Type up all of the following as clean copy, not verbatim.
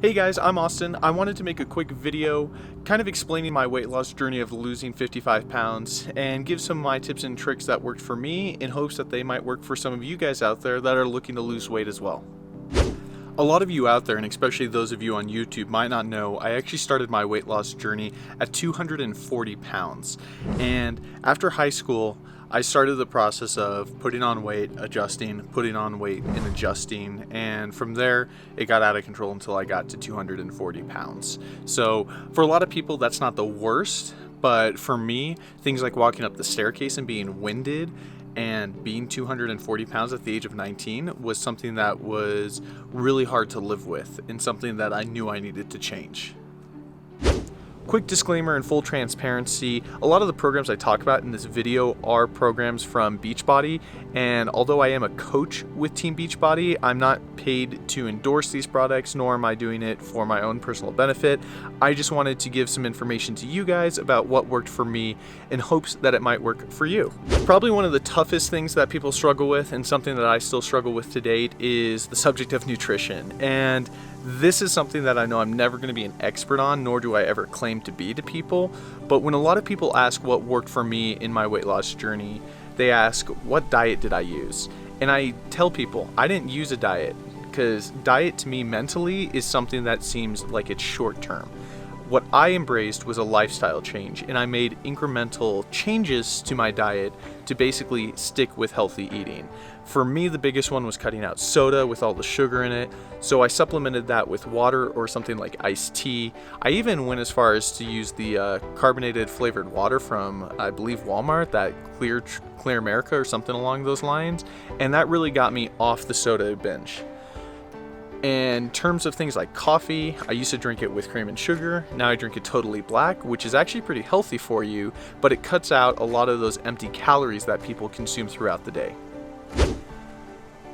Hey guys, I'm Austin. I wanted to make a quick video kind of explaining my weight loss journey of losing 55 pounds and give some of my tips and tricks that worked for me in hopes that they might work for some of you guys out there that are looking to lose weight as well. A lot of you out there, and especially those of you on YouTube, might not know I actually started my weight loss journey at 240 pounds. And after high school, I started the process of putting on weight, adjusting, putting on weight, and adjusting. And from there, it got out of control until I got to 240 pounds. So for a lot of people, that's not the worst. But for me, things like walking up the staircase and being winded and being 240 pounds at the age of 19 was something that was really hard to live with and something that I knew I needed to change. Quick disclaimer and full transparency, a lot of the programs I talk about in this video are programs from Beachbody, and although I am a coach with Team Beachbody, I'm not paid to endorse these products, nor am I doing it for my own personal benefit. I just wanted to give some information to you guys about what worked for me in hopes that it might work for you. Probably one of the toughest things that people struggle with, and something that I still struggle with to date, is the subject of nutrition. And this is something that I know I'm never going to be an expert on, nor do I ever claim to be to people. But when a lot of people ask what worked for me in my weight loss journey, they ask, what diet did I use? And I tell people, I didn't use a diet, because diet to me mentally is something that seems like it's short term. What I embraced was a lifestyle change, and I made incremental changes to my diet to basically stick with healthy eating. For me, the biggest one was cutting out soda with all the sugar in it, so I supplemented that with water or something like iced tea. I even went as far as to use the carbonated flavored water from, I believe, Walmart, that Clear America or something along those lines, and that really got me off the soda binge. In terms of things like coffee, I used to drink it with cream and sugar. Now I drink it totally black, which is actually pretty healthy for you, but it cuts out a lot of those empty calories that people consume throughout the day.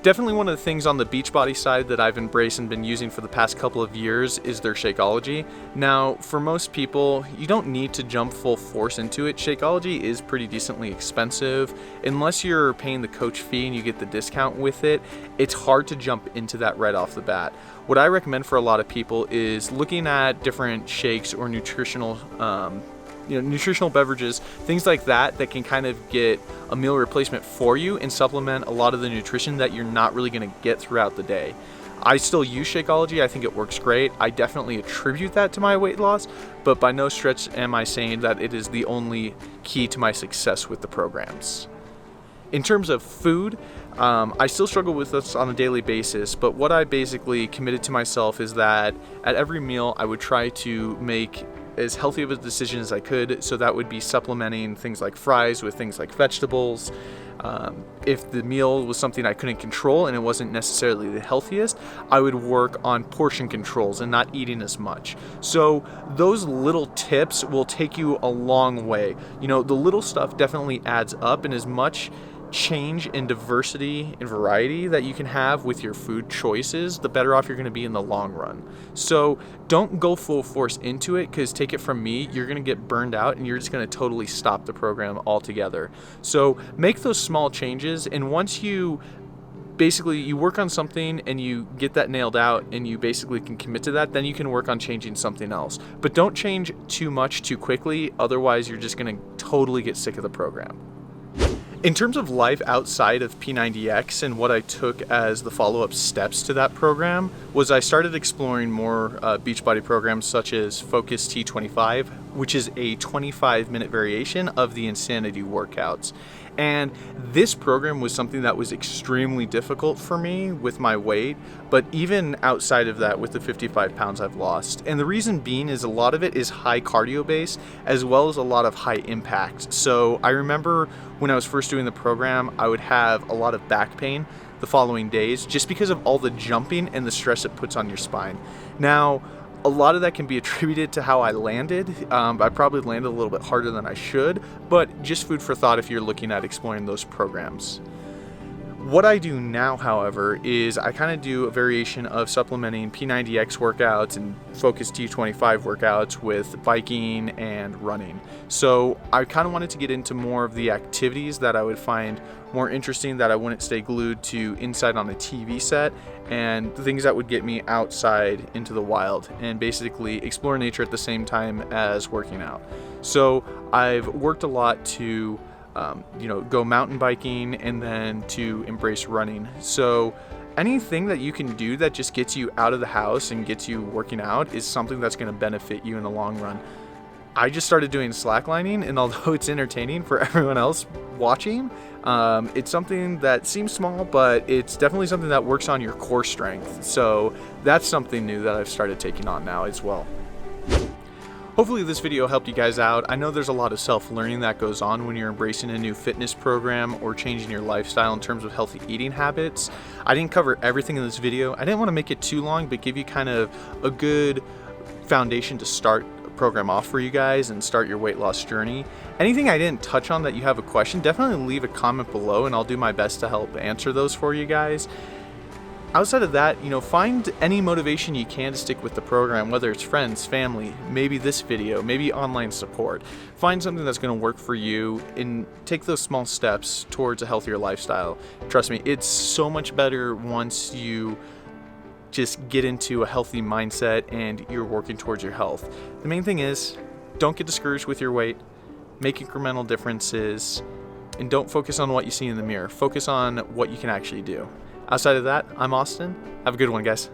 Definitely one of the things on the Beachbody side that I've embraced and been using for the past couple of years is their Shakeology. Now, for most people, you don't need to jump full force into it. Shakeology is pretty decently expensive. Unless you're paying the coach fee and you get the discount with it, it's hard to jump into that right off the bat. What I recommend for a lot of people is looking at different shakes or nutritional beverages, things like that can kind of get a meal replacement for you and supplement a lot of the nutrition that you're not really going to get throughout the day. I still use Shakeology. I think it works great. I definitely attribute that to my weight loss, but by no stretch am I saying that it is the only key to my success with the programs. In terms of food, I still struggle with this on a daily basis, but what I basically committed to myself is that at every meal I would try to make as healthy of a decision as I could, so that would be supplementing things like fries with things like vegetables. If the meal was something I couldn't control and it wasn't necessarily the healthiest, I would work on portion controls and not eating as much. So those little tips will take you a long way. You know, the little stuff definitely adds up, and as much change in diversity and variety that you can have with your food choices, the better off you're going to be in the long run. So don't go full force into it, because take it from me, you're going to get burned out and you're just going to totally stop the program altogether. So make those small changes, and once you work on something and you get that nailed out and you basically can commit to that, then you can work on changing something else. But don't change too much too quickly, otherwise you're just going to totally get sick of the program. In terms of life outside of P90X and what I took as the follow-up steps to that program was I started exploring more Beachbody programs such as Focus T25, which is a 25-minute variation of the Insanity workouts. And this program was something that was extremely difficult for me with my weight, but even outside of that with the 55 pounds I've lost. And the reason being is a lot of it is high cardio based as well as a lot of high impact. So I remember when I was first doing the program, I would have a lot of back pain the following days just because of all the jumping and the stress it puts on your spine. Now, a lot of that can be attributed to how I landed. I probably landed a little bit harder than I should, but just food for thought if you're looking at exploring those programs. What I do now, however, is I kind of do a variation of supplementing P90X workouts and Focus T25 workouts with biking and running. So I kind of wanted to get into more of the activities that I would find more interesting, that I wouldn't stay glued to inside on a TV set, and the things that would get me outside into the wild and basically explore nature at the same time as working out. So I've worked a lot to go mountain biking and then to embrace running. So anything that you can do that just gets you out of the house and gets you working out is something that's going to benefit you in the long run. I just started doing slacklining, and although it's entertaining for everyone else watching, it's something that seems small, but it's definitely something that works on your core strength. So that's something new that I've started taking on now as well. Hopefully this video helped you guys out. I know there's a lot of self-learning that goes on when you're embracing a new fitness program or changing your lifestyle in terms of healthy eating habits. I didn't cover everything in this video. I didn't want to make it too long, but give you kind of a good foundation to start a program off for you guys and start your weight loss journey. Anything I didn't touch on that you have a question, definitely leave a comment below and I'll do my best to help answer those for you guys. Outside of that, find any motivation you can to stick with the program, whether it's friends, family, maybe this video, maybe online support. Find something that's going to work for you and take those small steps towards a healthier lifestyle. Trust me, it's so much better once you just get into a healthy mindset and you're working towards your health. The main thing is, don't get discouraged with your weight, make incremental differences, and don't focus on what you see in the mirror. Focus on what you can actually do. Outside of that, I'm Austin. Have a good one, guys.